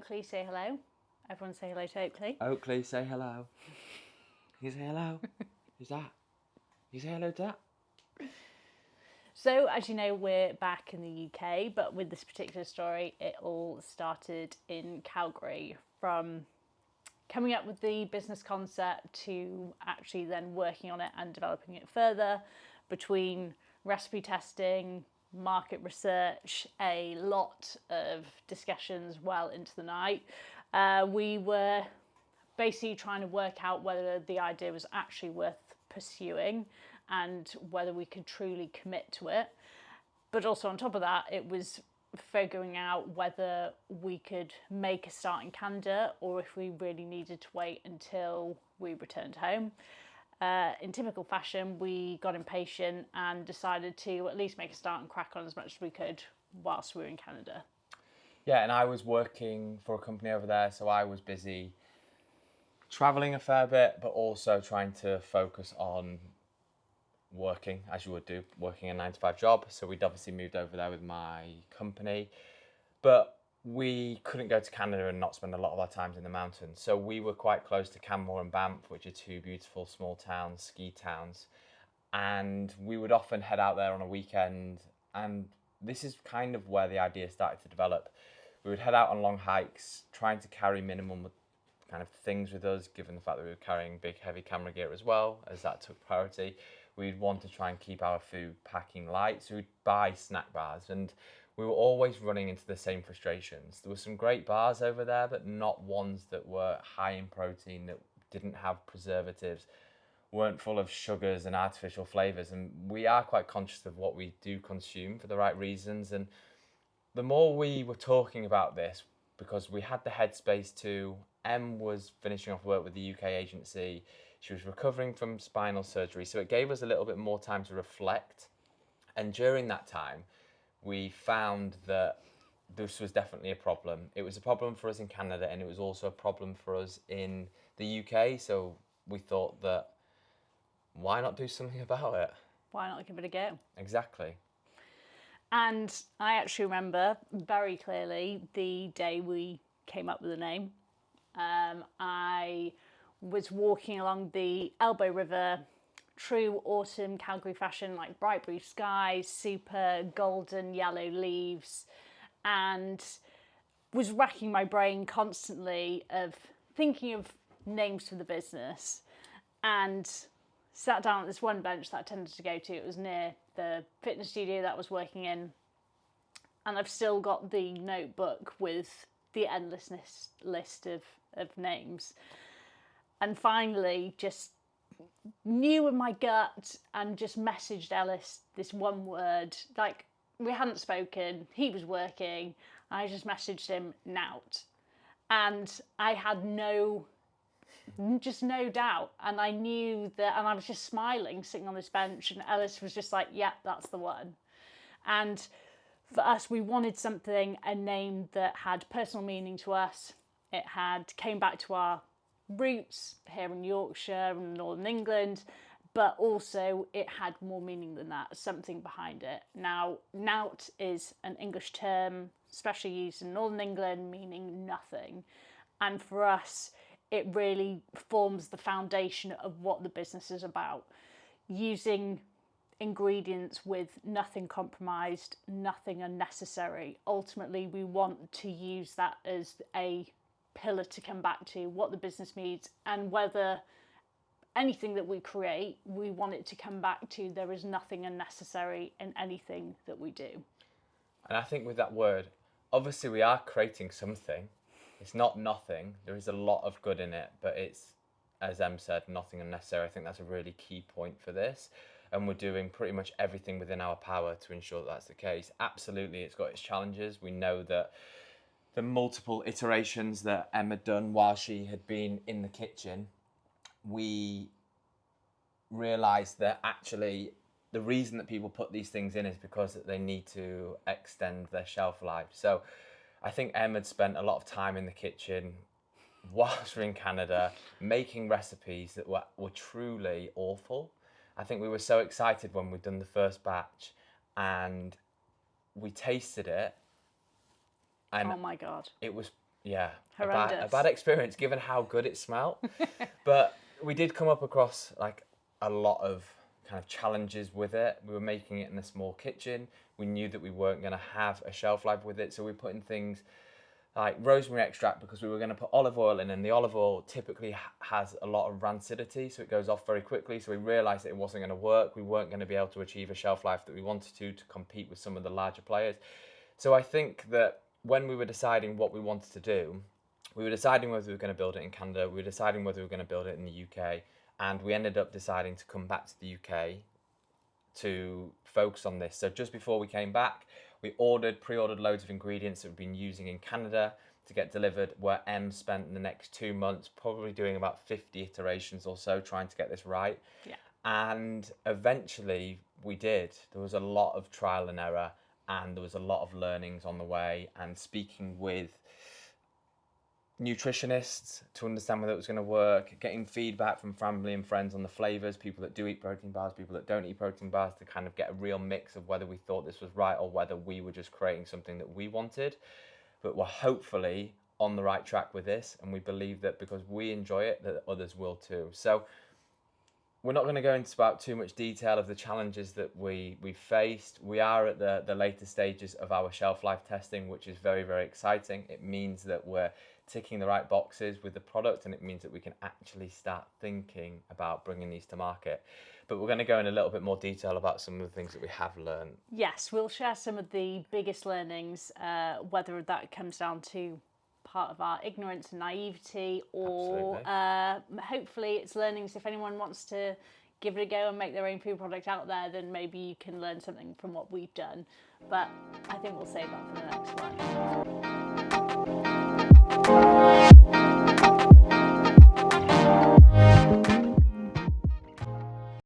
Oakley say hello. Everyone say hello to Oakley. Oakley, say hello. Can you say hello? Who's that? Can you say hello to that? So, as you know, we're back in the UK, but with this particular story, it all started in Calgary, from coming up with the business concept to actually then working on it and developing it further, between recipe testing, market research, a lot of discussions well into the night. We were basically trying to work out whether the idea was actually worth pursuing and whether we could truly commit to it. But also on top of that, it was figuring out whether we could make a start in Canada or if we really needed to wait until we returned home. In typical fashion, we got impatient and decided to at least make a start and crack on as much as we could whilst we were in Canada. Yeah, and I was working for a company over there, so I was busy travelling a fair bit, but also trying to focus on working, as you would do, working a 9-to-5 job. So we'd obviously moved over there with my company, but we couldn't go to Canada and not spend a lot of our times in the mountains. So we were quite close to Canmore and Banff, which are two beautiful small towns, ski towns. And we would often head out there on a weekend. And this is kind of where the idea started to develop. We would head out on long hikes, trying to carry minimum kind of things with us, given the fact that we were carrying big, heavy camera gear as well, as that took priority. We'd want to try and keep our food packing light, so we'd buy snack bars, and we were always running into the same frustrations. There were some great bars over there, but not ones that were high in protein, that didn't have preservatives, weren't full of sugars and artificial flavours. And we are quite conscious of what we do consume for the right reasons. And the more we were talking about this, because we had the headspace to, Em was finishing off work with the UK agency. She was recovering from spinal surgery, so it gave us a little bit more time to reflect. And during that time, we found that this was definitely a problem. It was a problem for us in Canada, and it was also a problem for us in the UK. So we thought that, why not do something about it? Why not give it a go? Exactly. And I actually remember very clearly the day we came up with the name. I was walking along the Elbow River, true autumn Calgary fashion, like bright blue skies, super golden yellow leaves, and was racking my brain constantly of thinking of names for the business, and sat down at this one bench that I tended to go to. It was near the fitness studio that I was working in, and I've still got the notebook with the endless list of names. And finally, just knew in my gut and just messaged Ellis this one word. Like, we hadn't spoken, he was working, I just messaged him, Nowt. And I had no doubt. And I knew that, and I was just smiling, sitting on this bench, and Ellis was just like, yeah, that's the one. And for us, we wanted something, a name that had personal meaning to us. It came back to our roots here in Yorkshire and Northern England, but also it had more meaning than that, something behind it. Now, Nowt is an English term, especially used in Northern England, meaning nothing. And for us, it really forms the foundation of what the business is about. Using ingredients with nothing compromised, nothing unnecessary. Ultimately, we want to use that as a pillar to come back to what the business needs, and whether anything that we create, we want it to come back to there is nothing unnecessary in anything that we do. And I think with that word, obviously we are creating something. It's not nothing. There is a lot of good in it, but it's, as Em said, nothing unnecessary. I think that's a really key point for this. And we're doing pretty much everything within our power to ensure that that's the case. Absolutely, it's got its challenges. We know that the multiple iterations that Em had done while she had been in the kitchen, we realised that actually the reason that people put these things in is because they need to extend their shelf life. So I think Em had spent a lot of time in the kitchen whilst we're in Canada making recipes that were truly awful. I think we were so excited when we'd done the first batch and we tasted it. And oh my God. It was yeah, a Horrendous. bad experience given how good it smelt. But we did come up across like a lot of kind of challenges with it. We were making it in a small kitchen. We knew that we weren't going to have a shelf life with it, so we put in things like rosemary extract because we were going to put olive oil in, and the olive oil typically has a lot of rancidity, so it goes off very quickly. So we realised that it wasn't going to work. We weren't going to be able to achieve a shelf life that we wanted to compete with some of the larger players. So I think that when we were deciding what we wanted to do, we were deciding whether we were going to build it in Canada, we were deciding whether we were going to build it in the UK, and we ended up deciding to come back to the UK to focus on this. So just before we came back, we pre-ordered loads of ingredients that we've been using in Canada to get delivered, where Em spent the next 2 months probably doing about 50 iterations or so trying to get this right. Yeah. And eventually we did. There was a lot of trial and error, and there was a lot of learnings on the way, and speaking with nutritionists to understand whether it was going to work, getting feedback from family and friends on the flavors, people that do eat protein bars, people that don't eat protein bars, to kind of get a real mix of whether we thought this was right or whether we were just creating something that we wanted. But we're hopefully on the right track with this, and we believe that because we enjoy it, that others will too. So we're not going to go into about too much detail of the challenges that we faced. We are at the later stages of our shelf life testing, which is very, very exciting. It means that we're ticking the right boxes with the product, and it means that we can actually start thinking about bringing these to market. But we're going to go in a little bit more detail about some of the things that we have learned. Yes, we'll share some of the biggest learnings, whether that comes down to part of our ignorance and naivety, or hopefully it's learnings. If anyone wants to give it a go and make their own food product out there, then maybe you can learn something from what we've done. But I think we'll save that for the next one.